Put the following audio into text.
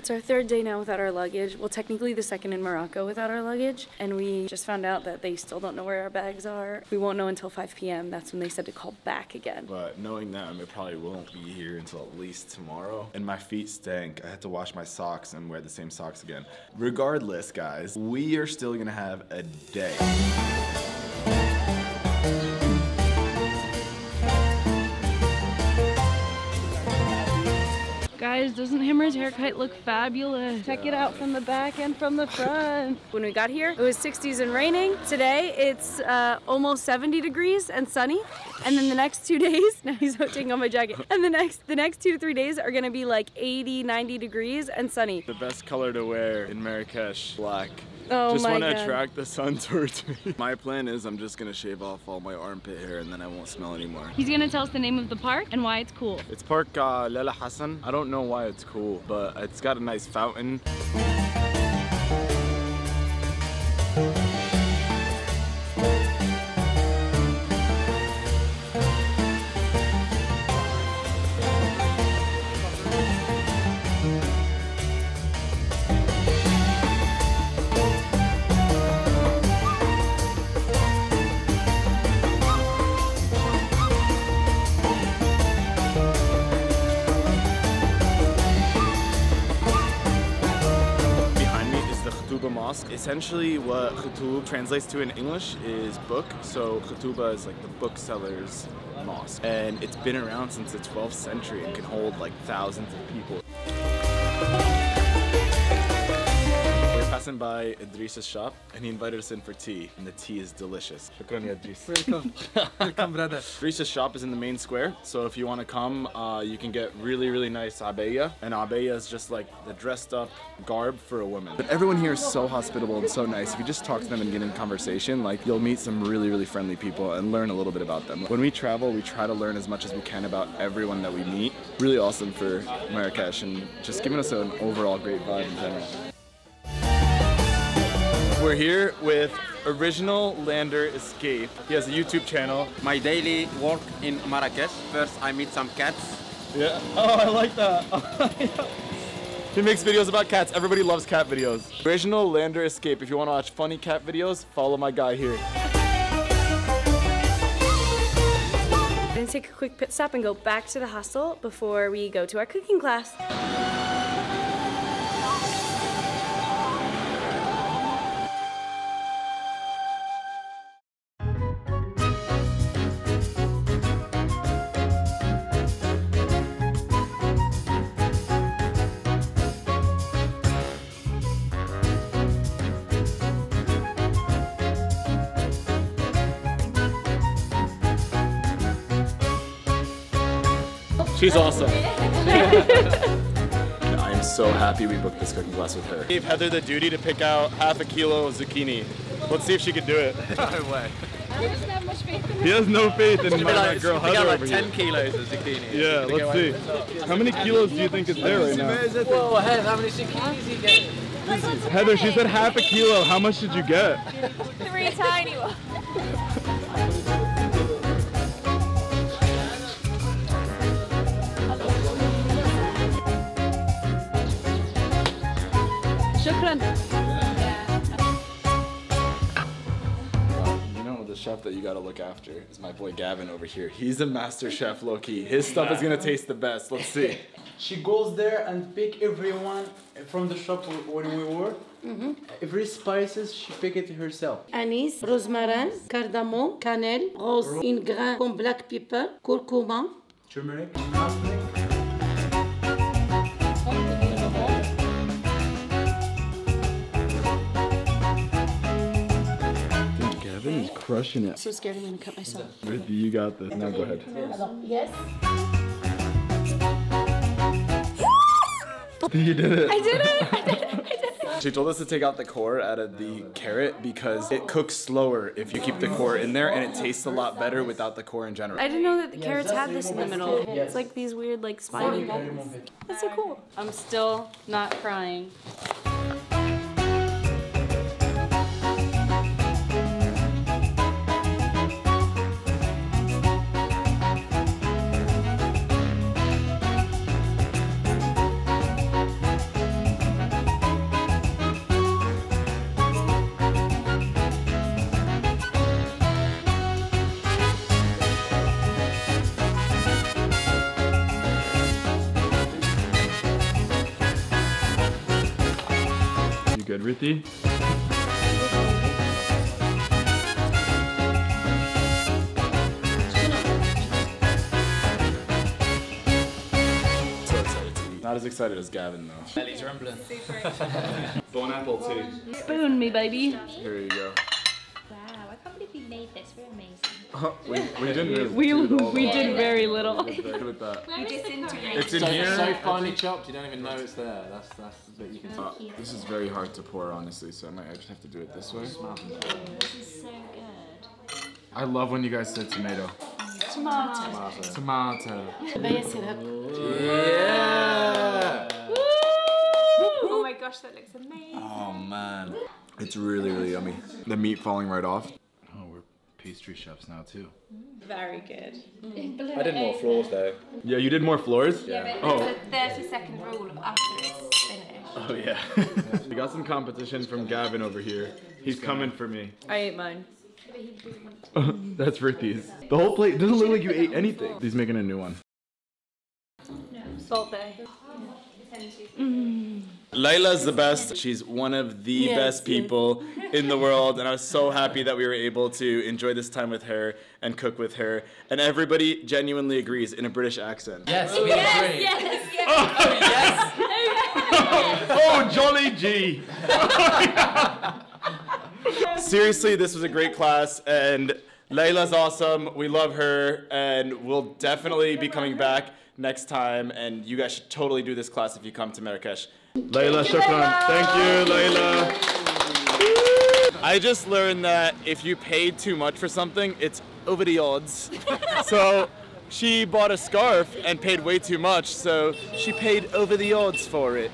It's our third day now without our luggage. Well, technically the second in Morocco without our luggage. And we just found out that they still don't know where our bags are. We won't know until 5 p.m. That's when they said to call back again. But knowing them, it probably won't be here until at least tomorrow. And my feet stink. I had to wash my socks and wear the same socks again. Regardless, guys, we are still gonna have a day. Guys, doesn't Himmer's haircut look fabulous? Check it out from the back and from the front. When we got here, it was 60s and raining. Today, it's almost 70 degrees and sunny. And then the next 2 days, now he's taking off my jacket. And the next 2 to 3 days are gonna be like 80, 90 degrees and sunny. The best color to wear in Marrakech, black. Oh just my want to God. attract the sun towards me. My plan is I'm just gonna shave off all my armpit hair and then I won't smell anymore. He's gonna tell us the name of the park and why it's cool. It's Park Leila Hassan. I don't know why it's cool, but it's got a nice fountain. Mosque. Essentially what Khutub translates to in English is book, so Khutuba is like the bookseller's mosque. And it's been around since the 12th century and can hold like thousands of people. We're passing by Idris's shop and he invited us in for tea, and the tea is delicious. Shukran ya Idris. Welcome. Welcome, brother. Idris's shop is in the main square, so if you want to come, you can get really nice abaya. And abaya is just like the dressed up garb for a woman. But everyone here is so hospitable and so nice. If you just talk to them and get in conversation, like you'll meet some really friendly people and learn a little bit about them. When we travel, we try to learn as much as we can about everyone that we meet. Really awesome for Marrakech and just giving us an overall great vibe in general. We're here with Original Lander Escape. He has a YouTube channel. My daily work in Marrakech. First, I meet some cats. Yeah. Oh, I like that. He makes videos about cats. Everybody loves cat videos. Original Lander Escape. If you want to watch funny cat videos, follow my guy here. We're gonna take a quick pit stop and go back to the hostel before we go to our cooking class. She's awesome. I am so happy we booked this cooking class with her. Gave Heather the duty to pick out half a kilo of zucchini. Let's see if she can do it. No way. He doesn't have much faith in me. He has no faith in my girl Heather like over 10 here. kilos of zucchini. Yeah, let's see. How many kilos do you think is there right now? Whoa, Heather, how many zucchinis you get? Heather, she said half a kilo. How much did you get? 3 tiny ones. Shukran. You know, the chef that you gotta look after is my boy Gavin over here. He's a master chef, low-key. His stuff is gonna taste the best. Let's see. She goes there and pick everyone from the shop when we work. Every spices she pick it herself. Anise, rosemary, cardamom, cannelle, rose in grain comme black pepper, curcuma, Turmeric. Gavin is crushing it. So scared I'm gonna cut myself. You got this. Now go ahead. yes. You did it. I did it! I did it! She told us to take out the core out of the carrot because it cooks slower if you keep the core in there, and it tastes a lot better without the core in general. I didn't know that the carrots had this in the middle. It's like these weird, like, spiny bubbles. That's so cool. I'm still not crying. good, Ruthie? Not as excited as Gavin though. Belly's rumbling. Bon apple too. Spoon me, baby. Here you go. Wow, I can't believe we made this. We're amazing. We didn't really We did very little. Good with that. You disintegrated. It's in So, here. so finely chopped, you don't even know it's there. That's the bit you can tell. This is very hard to pour, honestly, so I might just have to do it this way. This is so good. I love when you guys say tomato. Tomato. Tomato. Yeah! Oh my gosh, that looks amazing. Oh man. It's really, really yummy. The meat falling right off. Oh, we're pastry chefs now too. Very good. I did more floors though. Yeah, you did more floors? Yeah, but there's a 30-second rule of after it's finished. Oh yeah. We got some competition from Gavin over here. He's coming for me. I ate mine. That's Ruthie's. The whole plate doesn't look like you ate anything. He's making a new one. Salt Bay. Leila's the best. She's one of the best people in the world, and I was so happy that we were able to enjoy this time with her and cook with her. And everybody genuinely agrees in a British accent. Yes, we agree. Yes, Oh, Jolly G! Seriously, this was a great class, and Leila's awesome. We love her, and we'll definitely be coming back next time, and you guys should totally do this class if you come to Marrakech. Leila, shukran. Thank you, Leila. I just learned that if you paid too much for something, it's over the odds. So she bought a scarf and paid way too much, so she paid over the odds for it.